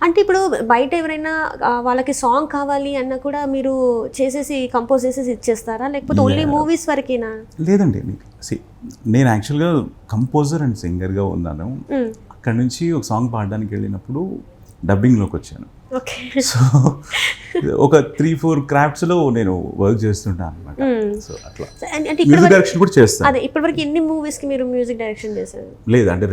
అంటే ఇప్పుడు బయట ఎవరైనా వాళ్ళకి సాంగ్ కావాలి అన్న కూడా మీరు చేసేసి కంపోజ్ చేసేసి ఇచ్చేస్తారా, లేకపోతే ఓన్లీ మూవీస్ వరకేనా? లేదండి, నేను యాక్చువల్గా కంపోజర్ అండ్ సింగర్గా ఉన్నాను. అక్కడ నుంచి ఒక సాంగ్ పాడడానికి వెళ్ళినప్పుడు డబ్బింగ్లోకి వచ్చాను. సో ఒక 3-4 క్రాఫ్ట్స్లో నేను వర్క్ చేస్తుంటాను అనమాట. సో అట్లా మ్యూజిక్ డైరెక్షన్ కూడా చేస్తాను. అదే ఇప్పటివరకు ఎన్ని మూవీస్కి మీరు మ్యూజిక్ డైరెక్షన్ చేశారు? లేదు అంటే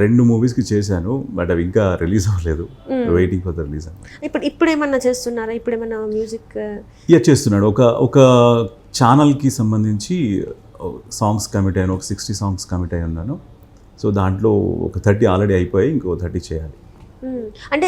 రెండు మూవీస్కి చేశాను, బట్ అవి ఇంకా రిలీజ్ అవ్వలేదు. Waiting for the release. ఇప్పుడు ఏమన్నా చేస్తున్నారా? ఇప్పుడు ఏమన్నా మ్యూజిక్ చేస్తున్నాడు. ఒక ఛానల్కి సంబంధించి సాంగ్స్ కమిట్ అయ్యాను. ఒక 60 సాంగ్స్ కమిట్ అయి ఉన్నాను. సో దాంట్లో ఒక 30 ఆల్రెడీ అయిపోయాయి, ఇంకో 30 చేయాలి. అంటే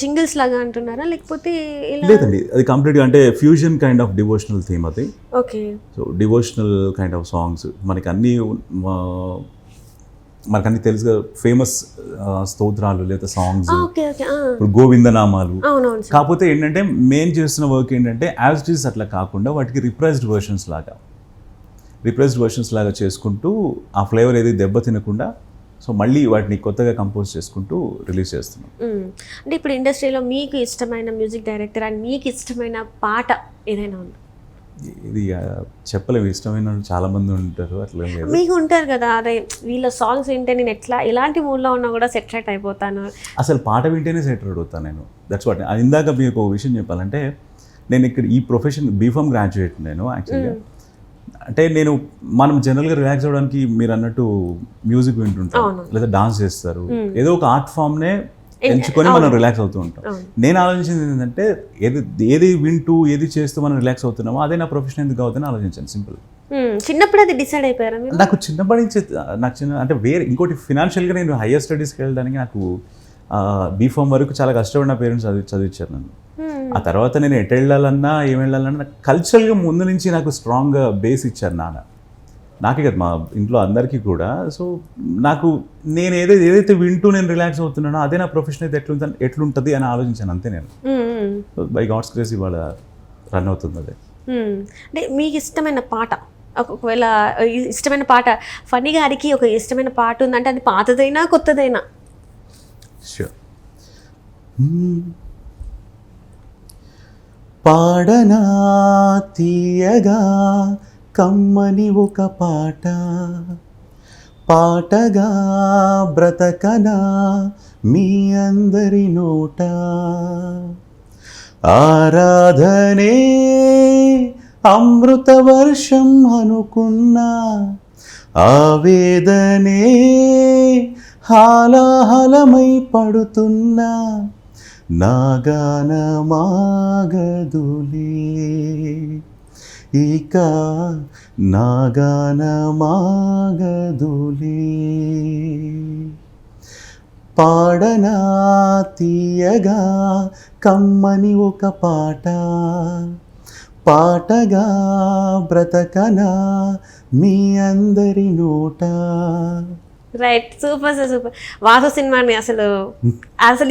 జింగిల్స్ లాగా అంటున్నారా, లేకపోతే లేదండి, అది కంప్లీట్గా అంటే fusion kind of devotional theme అది. Okay. So devotional kind of songs మనకి అన్నీ తెలుసుగా, ఫేమస్ స్తోత్రాలు లేదా సాంగ్స్, ఇప్పుడు గోవిందనామాలు. కాకపోతే ఏంటంటే మెయిన్ చేస్తున్న వర్క్ ఏంటంటే యాజ్ ఇట్ ఈస్ అట్లా కాకుండా వాటికి రిప్రైజ్డ్ వర్షన్స్ లాగా చేసుకుంటూ ఆ ఫ్లేవర్ ఏది దెబ్బ తినకుండా సో మళ్ళీ వాటిని కొత్తగా కంపోజ్ చేసుకుంటూ రిలీజ్ చేస్తున్నాం. అంటే ఇప్పుడు ఇండస్ట్రీలో మీకు ఇష్టమైన మ్యూజిక్ డైరెక్టర్ అండ్ మీకు ఇష్టమైన పాట ఏదైనా ఉందా? ఇది చెప్పలేము, ఇష్టమైన చాలా మంది ఉంటారు, అట్లా మీకు ఉంటారు కదా, అదే వీళ్ళ సాంగ్స్ వింటే నేను ఎలాంటి మూడ్లో ఉన్నా కూడా సెట్ అయిపోతాను. అసలు పాట వింటేనే సెట్ అవుతాను నేను. That's what. ఇందాక మీకు ఒక విషయం చెప్పాలంటే, నేను ఇక్కడ ఈ ప్రొఫెషన్ బీఫామ్ గ్రాడ్యుయేట్ నేను యాక్చువల్గా. అంటే మనం జనరల్గా రిలాక్స్ అవ్వడానికి మీరు అన్నట్టు మ్యూజిక్ వింటుంటాం లేదా డాన్స్ చేస్తారు, ఏదో ఒక ఆర్ట్ ఫామ్నే ఎంచుకొని మనం రిలాక్స్ అవుతూ ఉంటాం. నేను ఆలోచించింది ఏంటంటే ఏది వింటూ ఏది చేస్తూ మనం రిలాక్స్ అవుతున్నామో అదే నా ప్రొఫెషన్ ఎందుకు అవుతుందని ఆలోచించాను. సింపుల్. చిన్నప్పుడు అది డిసైడ్ అయిపోయారా? నాకు చిన్నప్పటి నుంచి అంటే ఇంకోటి ఫినాన్షియల్గా నేను హయ్యర్ స్టడీస్కి వెళ్ళడానికి నాకు బీఫామ్ వరకు చాలా కష్టపడిన పేరెంట్స్ చదివించారు నన్ను. ఆ తర్వాత నేను ఎటు వెళ్ళాలన్నా ఏం వెళ్ళాలన్నా కల్చరల్గా ముందు నుంచి నాకు స్ట్రాంగ్గా బేస్ ఇచ్చారు నాన్న. నాకే కదా, మా ఇంట్లో అందరికీ కూడా. సో నాకు నేను ఏదైతే వింటూ నేను రిలాక్స్ అవుతున్నానో అదే నా ప్రొఫెషన్ అయితే ఎట్లుంటుంది అని ఆలోచించాను అంతే నేను. బై గాడ్స్ గ్రేస్ ఇవాళ రన్ అవుతుంది అదే. అంటే మీకు ఇష్టమైన పాట, ఒకవేళ ఇష్టమైన పాట ఫనీ గారికి ఒక ఇష్టమైన పాట ఉందంటే అది పాతదైనా కొత్తదైనా? ష్యూర్. పాడనా తీయగా కమ్మని ఒక పాట, పాటగా బ్రతకనా మీ అందరి నోట, ఆరాధనే అమృత వర్షం అనుకున్నా, ఆవేదనే హాలాహలమై పడుతున్నా, నాగానమాగదులే ఇక నాగానమాగదులే, పాడనా తీయగా కమ్మని ఒక పాట, పాటగా బ్రతకనా మీ అందరి నోట. Right. Super sir, super. Vasu సినిమాని అసలు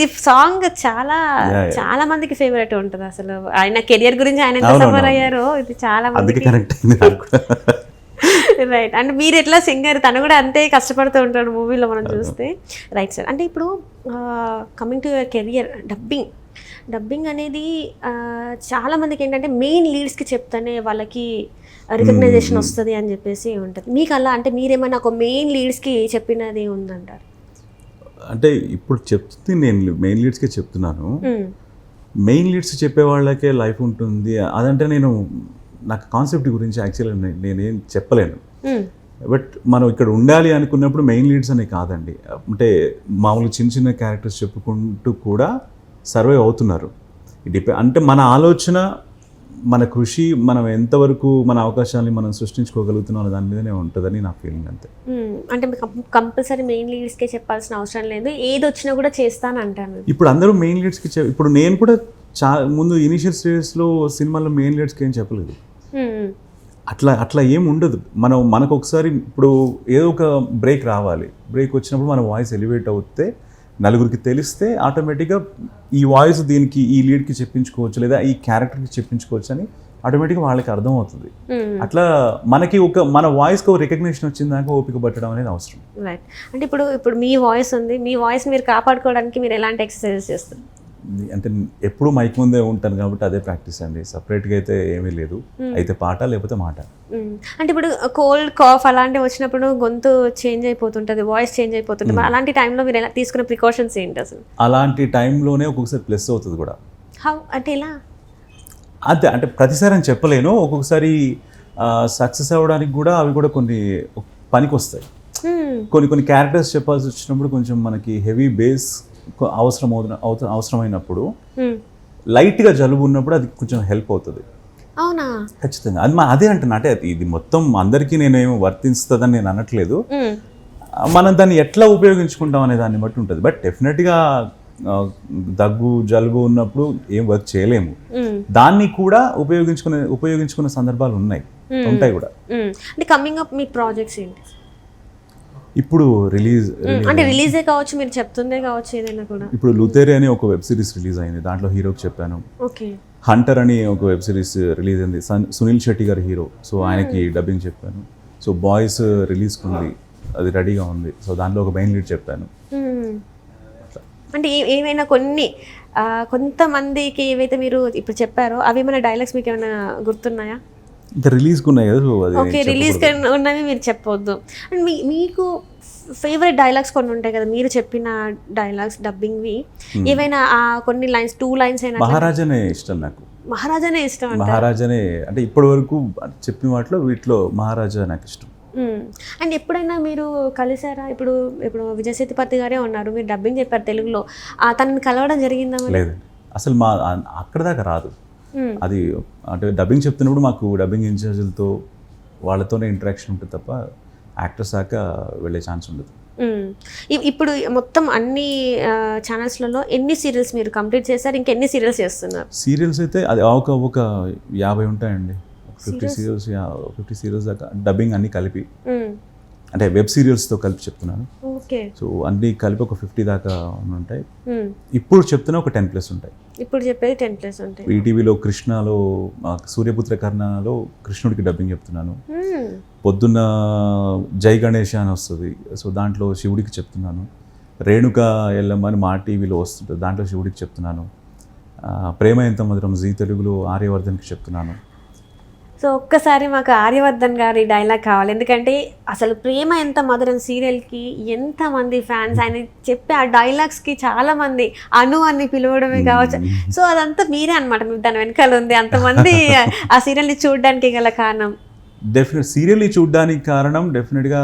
ఈ సాంగ్ చాలా మందికి ఫేవరెట్ ఉంటుంది. అసలు ఆయన కెరియర్ గురించి ఆయన ఎంత సఫర్ అయ్యారో ఇది చాలా మందికి. రైట్. అంటే మీరు ఎట్లా సింగర్, తను కూడా అంతే కష్టపడుతూ ఉంటాడు మూవీలో మనం చూస్తే. Right sir. అంటే ఇప్పుడు coming to your career, dubbing అనేది చాలా మందికి ఏంటంటే మెయిన్ లీడ్స్కి చెప్తానే వాళ్ళకి రికగ్నైజేషన్ వస్తుంది అని చెప్పేసి ఉంటుంది. మీకు అలా అంటే మీరేమైనా ఒక మెయిన్ లీడ్స్కి చెప్పినది ఉందంటారు? అంటే ఇప్పుడు చెప్తుంది నేను మెయిన్ లీడ్స్కే చెప్తున్నాను. మెయిన్ లీడ్స్ చెప్పే వాళ్ళకే లైఫ్ ఉంటుంది అదంటే నాకు కాన్సెప్ట్ గురించి యాక్చువల్గా నేనేం చెప్పలేను. బట్ మనం ఇక్కడ ఉండాలి అనుకున్నప్పుడు మెయిన్ లీడ్స్ అనే కాదండి, అంటే మామూలు చిన్న చిన్న క్యారెక్టర్స్ చెప్పుకుంటూ కూడా సర్వైవ్ అవుతున్నారు. అంటే మన ఆలోచన, మన కృషి, మనం ఎంతవరకు మన అవకాశాలని మనం సృష్టించుకోగలుగుతున్నాం అనే దాని మీదనే ఉంటుందని నా ఫీలింగ్ అంతే. అంటే కంపల్సరీ మెయిన్ లీడ్స్కే చెప్పాల్సిన అవసరం లేదు, ఏది వచ్చినా కూడా చేస్తాను అంటాను. ఇప్పుడు అందరూ మెయిన్ లీడ్స్కి ఇప్పుడు నేను కూడా ముందు ఇనిషియల్ స్టేజెస్లో సినిమాలో మెయిన్ లీడ్స్కి ఏం చెప్పలేదు. అట్లా ఏం ఉండదు. మనకు ఒకసారి ఇప్పుడు ఏదో ఒక బ్రేక్ రావాలి, బ్రేక్ వచ్చినప్పుడు మన వాయిస్ ఎలివేట్ అవుతే నలుగురికి తెలిస్తే ఆటోమేటిక్గా ఈ వాయిస్ దీనికి ఈ లీడ్కి చెప్పించుకోవచ్చు లేదా ఈ క్యారెక్టర్కి చెప్పించుకోవచ్చు అని ఆటోమేటిక్గా వాళ్ళకి అర్థమవుతుంది. అట్లా మనకి మన వాయిస్కి ఒక రికగ్నిషన్ వచ్చిందాక ఓపిక పట్టడం అనేది అవసరం. రైట్. అంటే ఇప్పుడు మీ వాయిస్ ఉంది, మీ వాయిస్ మీరు కాపాడుకోవడానికి మీరు ఎలాంటి ఎక్సర్సైజెస్ చేస్తారు? అంటే ఎప్పుడు మైక్ ముందే ఉంటాను కాబట్టి అదే ప్రాక్టీస్ అండి. సపరేట్గా అయితే ఏమీ లేదు. అయితే పాట లేకపోతే మాట. అంటే ఇప్పుడు కోల్డ్ కాఫ్ అలాంటివి వచ్చినప్పుడు గొంతు చేంజ్ అయిపోతుంటుంది, వాయిస్ చేంజ్ అయిపోతుంది. మరి అలాంటి టైంలో మీరు ఎలా తీసుకునే ప్రికాషన్స్ ఏంటి అసలు? అలాంటి టైంలోనే ఒక్కొక్కసారి ప్లస్ అవుతుంది కూడా. హౌ అంటే ఎలా? అదే అంటే ప్రతిసారి అని చెప్పలేను. ఒక్కొక్కసారి సక్సెస్ అవ్వడానికి కూడా అవి కూడా కొన్ని పనికి వస్తాయి. కొన్ని క్యారెక్టర్స్ చెప్పాల్సి వచ్చినప్పుడు కొంచెం మనకి హెవీ బేస్ అవసరమైనప్పుడు, లైట్గా జలుబు ఉన్నప్పుడు అది కొంచెం హెల్ప్ అవుతుంది. అవునా? ఖచ్చితంగా. అది అదే అంటున్నా. అంటే ఇది మొత్తం అందరికీ నేనేమో వర్తిస్తుందని నేను అనట్లేదు. మనం దాన్ని ఎట్లా ఉపయోగించుకుంటాం అనే దాన్ని బట్టి ఉంటుంది. బట్ డెఫినెట్గా దగ్గు జలుబు ఉన్నప్పుడు ఏం వర్క్ చేయలేము. దాన్ని కూడా ఉపయోగించుకునే సందర్భాలు ఉంటాయి కూడా. అంటే కమింగ్ అప్ మీ ప్రాజెక్ట్స్ ఏంటి ఇప్పుడు అంటే రిలీజే కావచ్చు, మీరు చెప్తుందే కావచ్చు, ఏదైనా కూడా. ఇప్పుడు లుథేరి అని ఒక వెబ్ సిరీస్ రిలీజ్ అయింది. దాంట్లో హీరోకి చెప్పాను. ఓకే. హంటర్ అని ఒక వెబ్ సిరీస్ రిలీజ్ అయింది. సునీల్ శెట్టి గారి హీరో. సో ఆయనకి డబ్బింగ్ చెప్పాను. సో బాయ్స్ రిలీజ్కి ఉంది, అది రెడీగా ఉంది. సో దాంట్లో ఒక మెయిన్ లీడ్ చెప్పాను. అంటే ఏమైనా కొంతమందికి ఏవైతే మీరు ఇప్పుడు చెప్పారో అవి ఏమైనా డైలాగ్స్ మీకు ఏమైనా గుర్తున్నాయా? ఇంకా రిలీజ్కి ఉన్నాయి కదా. ఓకే, రిలీజ్ ఉన్నవి మీరు చెప్పవద్దు. అండ్ మీకు ఫేవరెట్ డైలాగ్స్ కొన్ని ఉంటాయి కదా, మీరు చెప్పిన డైలాగ్స్ డబ్బింగ్వి ఏవైనా కొన్ని లైన్స్, 2 లైన్స్ అయినా? మహారాజానే ఇష్టం నాకు. మహారాజానే ఇష్టం? మహారాజానే అంటే ఇప్పటి వరకు చెప్పిన వాటిలో వీటిలో మహారాజా నాకు ఇష్టం. అండ్ ఎప్పుడైనా మీరు కలిసారా? ఇప్పుడు విజయ్ సేతుపతి గారే ఉన్నారు, మీరు డబ్బింగ్ చెప్పారు తెలుగులో, తనని కలవడం జరిగిందా? లేదు, అసలు అక్కడ దాకా రాదు అది. అంటే డబ్బింగ్ చెప్తున్నప్పుడు మాకు డబ్బింగ్ ఇన్ఛార్జీలతో వాళ్ళతోనే ఇంటరాక్షన్ ఉంటుంది తప్ప యాక్టర్స్ దాకా వెళ్ళే ఛాన్స్ ఉండదు. ఇప్పుడు మొత్తం అన్ని ఛానల్స్లలో ఎన్ని సీరియల్స్ మీరు కంప్లీట్ చేశారు? ఇంకెన్ని సీరియల్స్ చేస్తున్నారు? సీరియల్స్ అయితే అది ఒక 50 ఉంటాయండి. 50 సీరియల్స్ దాకా డబ్బింగ్ అన్ని కలిపి, అంటే వెబ్ సీరియల్స్తో కలిపి చెప్తున్నాను. సో అన్ని కలిపి ఒక 50 దాకా ఉంటాయి. ఇప్పుడు చెప్తున్నా ఒక 10+ ఉంటాయి. ఇప్పుడు చెప్పేది 10+ ఉంటాయి. ఈటీవీలో కృష్ణలో, సూర్యపుత్ర కర్ణలో కృష్ణుడికి డబ్బింగ్ చెప్తున్నాను. పొద్దున్న జై గణేష్ అని వస్తుంది, సో దాంట్లో శివుడికి చెప్తున్నాను. రేణుక ఎల్లమ్మ అని మా టీవీలో వస్తుంటుంది, దాంట్లో శివుడికి చెప్తున్నాను. ప్రేమ ఎంత మధురం జీ తెలుగులో ఆర్యవర్ధన్కి చెప్తున్నాను. సో ఒక్కసారి మాకు ఆర్యవర్ధన్ గారి డైలాగ్ కావాలి, ఎందుకంటే అసలు ప్రేమ ఎంత మధురం సీరియల్కి ఎంతమంది ఫ్యాన్స్, ఆయన చెప్పే ఆ డైలాగ్స్కి చాలామంది అను అని పిలవడమే కావచ్చు. సో అదంతా మీరే అనమాట, మీరు దాని వెనకాల ఉంది. అంతమంది ఆ సీరియల్ని చూడడానికి గల కారణం? సీరియల్ని చూడడానికి కారణం డెఫినెట్గా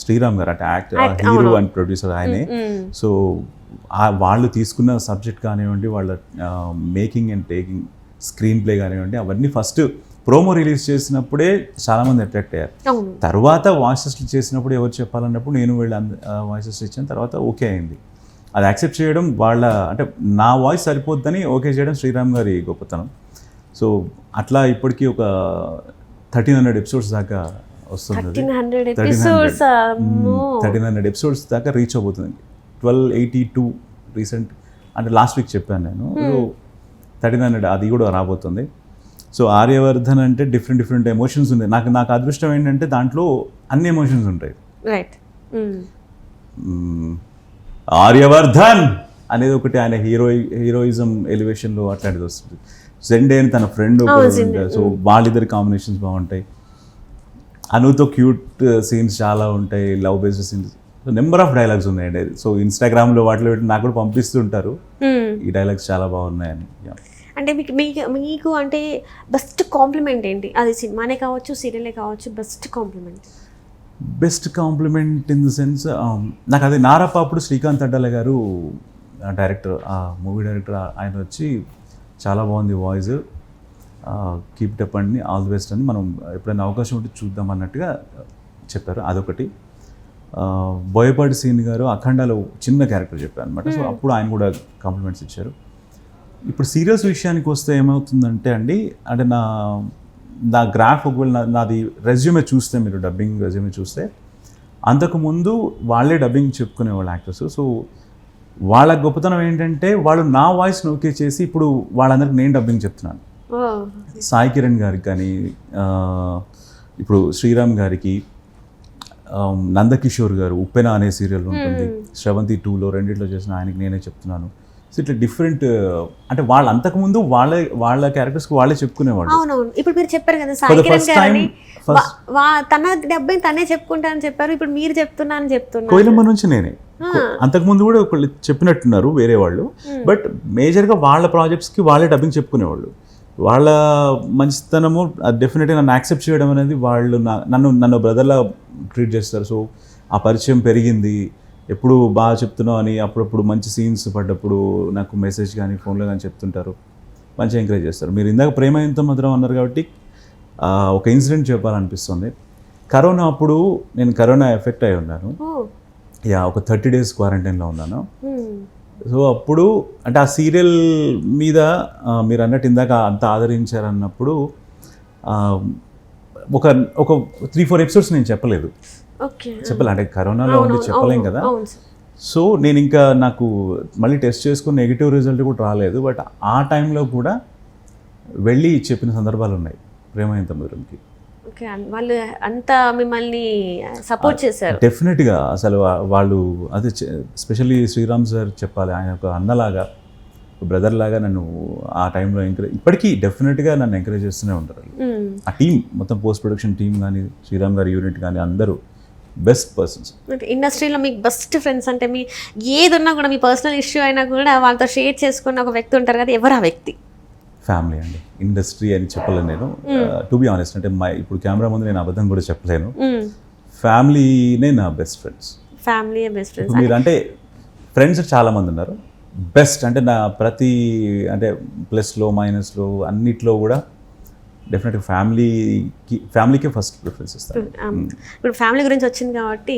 శ్రీరామ్ గారు, అంటే హీరో అండ్ ప్రొడ్యూసర్ ఆయనే. సో వాళ్ళు తీసుకున్న సబ్జెక్ట్ కానివ్వండి, వాళ్ళ making and taking, screen play కానివ్వండి, అవన్నీ ఫస్ట్ ప్రోమో రిలీజ్ చేసినప్పుడే చాలామంది అట్రాక్ట్ అయ్యారు. తర్వాత వాయిసెస్ చేసినప్పుడు ఎవరు చెప్పాలన్నప్పుడు నేను వీళ్ళ వాయిసెస్ ఇచ్చిన తర్వాత ఓకే అయింది. అది యాక్సెప్ట్ చేయడం వాళ్ళ, అంటే నా వాయిస్ సరిపోద్దని ఓకే చేయడం శ్రీరామ్ గారి గొప్పతనం. సో అట్లా ఇప్పటికీ ఒక 1300 ఎపిసోడ్స్ దాకా వస్తుంది. 1300 ఎపిసోడ్స్ దాకా రీచ్ అవబోతుంది. 1282 రీసెంట్, అంటే లాస్ట్ వీక్ చెప్పాను నేను. 1300 అది కూడా రాబోతుంది. సో ఆర్యవర్ధన్ అంటే డిఫరెంట్ ఎమోషన్స్ ఉన్నాయి. నాకు అదృష్టం ఏంటంటే దాంట్లో అన్ని ఎమోషన్స్ ఉంటాయి. రైట్. ఆర్యవర్ధన్ అనేది ఒకటి, ఆయన హీరోయిజం ఎలివేషన్లో అట్లాంటిది వస్తుంది. జెండే అని తన ఫ్రెండ్, సో వాళ్ళిద్దరి కాంబినేషన్స్ బాగుంటాయి. అనుతో క్యూట్ సీన్స్ చాలా ఉంటాయి, love based scenes. So number of dialogues ఉన్నాయండి. సో ఇన్స్టాగ్రామ్లో వాటిలో పెట్టి నాకు కూడా పంపిస్తుంటారు, ఈ డైలాగ్స్ చాలా బాగున్నాయని. అంటే మీకు అంటే బెస్ట్ కాంప్లిమెంట్ ఏంటి? అది సినిమానే కావచ్చు, సీరియలే కావచ్చు, best compliment in the sense, నాకు అది నారప్ప అప్పుడు శ్రీకాంత్ అడ్డాల గారు డైరెక్టర్, ఆ మూవీ డైరెక్టర్, ఆయన వచ్చి చాలా బాగుంది వాయిస్, కీప్ ఇట్ అప్ అండి, ఆల్ ది బెస్ట్ అని, మనం ఎప్పుడైనా అవకాశం ఉంటే చూద్దాం అన్నట్టుగా చెప్పారు. అదొకటి. బోయపాటి సీన్ గారు అఖండాలో చిన్న క్యారెక్టర్ చెప్పారు అనమాట. సో అప్పుడు ఆయన కూడా కాంప్లిమెంట్స్ ఇచ్చారు. ఇప్పుడు సీరియల్స్ విషయానికి వస్తే ఏమవుతుందంటే అండి, అంటే నా గ్రాఫ్ ఒకవేళ నాది రెజ్యూమే చూస్తే, మీరు డబ్బింగ్ రెజ్యూమే చూస్తే, అంతకుముందు వాళ్ళే డబ్బింగ్ చెప్పుకునేవాళ్ళు యాక్టర్స్. సో వాళ్ళ గొప్పతనం ఏంటంటే వాళ్ళు నా వాయిస్ ఓకే చేసి ఇప్పుడు వాళ్ళందరికీ నేను డబ్బింగ్ చెప్తున్నాను. సాయి కిరణ్ గారికి కానీ, ఇప్పుడు శ్రీరామ్ గారికి, నందకిషోర్ గారు ఉప్పెన అనే సీరియల్ ఉంటుంది, శ్రవంతి 2లో రెండిట్లో చేసిన ఆయనకి నేనే చెప్తున్నాను. సో ఇట్లా డిఫరెంట్ అంటే వాళ్ళు అంతకుముందు వాళ్ళ క్యారెక్టర్స్కి వాళ్ళే చెప్పుకునేవాళ్ళు. అవునవును. ఇప్పుడు మీరు చెప్పారు కదా For Sai the Kiran first గారు time, అని, first- తన డబ్బింగ్ తనే చెప్పుకుంటానని చెప్పారు. ఇప్పుడు మీరు చెప్తున్నాను చెప్తున్నారు. కోయిలమ్మ నుంచి నేనే. అంతకుముందు కూడా ఒకళ్ళు చెప్పినట్టున్నారు వేరే వాళ్ళు, బట్ మేజర్గా వాళ్ళ ప్రాజెక్ట్స్కి వాళ్ళే డబ్బింగ్ చెప్పుకునేవాళ్ళు. వాళ్ళ మంచితనము డెఫినెట్గా నన్ను యాక్సెప్ట్ చేయడం అనేది వాళ్ళు నన్ను బ్రదర్లా ట్రీట్ చేస్తారు. సో ఆ పరిచయం పెరిగింది. ఎప్పుడు బాగా చెప్తున్నావు అని అప్పుడప్పుడు మంచి సీన్స్ పడ్డప్పుడు నాకు మెసేజ్ కానీ ఫోన్లో కానీ చెప్తుంటారు, మంచిగా ఎంకరేజ్ చేస్తారు. మీరు ఇందాక ప్రేమ ఎంత మధురం అన్నారు కాబట్టి ఒక ఇన్సిడెంట్ చెప్పాలనిపిస్తుంది. కరోనా అప్పుడు నేను కరోనా ఎఫెక్ట్ అయి ఉన్నాను. ఒక 30 days క్వారంటైన్లో ఉన్నాను. సో అప్పుడు అంటే ఆ సీరియల్ మీద మీరు అన్నట్టు ఇందాక అంత ఆదరించారన్నప్పుడు ఒక 3-4 episodes నేను చెప్పలేదు. అంటే కరోనాలో ఉండి చెప్పలేం కదా. సో నేను ఇంకా నాకు మళ్ళీ టెస్ట్ చేసుకుని నెగిటివ్ రిజల్ట్ కూడా రాలేదు. బట్ ఆ టైంలో కూడా వెళ్ళి చెప్పిన సందర్భాలు ఉన్నాయి ప్రేమ ఎంత మధురంకి. వాళ్ళు అంతా మిమ్మల్ని సపోర్ట్ చేశారు. డెఫినెట్గా అసలు వాళ్ళు అది స్పెషల్లీ శ్రీరామ్ సార్ చెప్పాలి, ఆయన ఒక అన్నలాగా బ్రదర్ లాగా నన్ను ఆ టైంలో ఇప్పటికీ డెఫినెట్గా నన్ను ఎంకరేజ్ చేస్తూనే ఉంటారు. ఆ టీం మొత్తం పోస్ట్ ప్రొడక్షన్ టీం కానీ శ్రీరామ్ గారి యూనిట్ కానీ అందరూ బెస్ట్ పర్సన్స్. ఇండస్ట్రీలో మీకు బెస్ట్ ఫ్రెండ్స్ అంటే మీ ఏది ఉన్నా కూడా మీ పర్సనల్ ఇష్యూ అయినా కూడా వాళ్ళతో షేర్ చేసుకున్న ఒక వ్యక్తి ఉంటారు కదా, ఎవరు ఆ వ్యక్తి? ఫ్యామిలీ అండి. ఇండస్ట్రీ అని చెప్పలేను నేను, టు బి ఆనెస్ట్. అంటే ఇప్పుడు కెమెరా ముందు నేను అబద్ధం కూడా చెప్పలేను. ఫ్యామిలీనే నా best friends. Family best friends. మీరు అంటే ఫ్రెండ్స్ చాలామంది ఉన్నారు, బెస్ట్ అంటే నా ప్రతి అంటే ప్లస్లో మైనస్లో అన్నిట్లో కూడా డెఫినెట్గా ఫ్యామిలీకే ఫస్ట్ ప్రిఫరెన్స్ ఇస్తాను. ఇప్పుడు ఫ్యామిలీ గురించి వచ్చింది కాబట్టి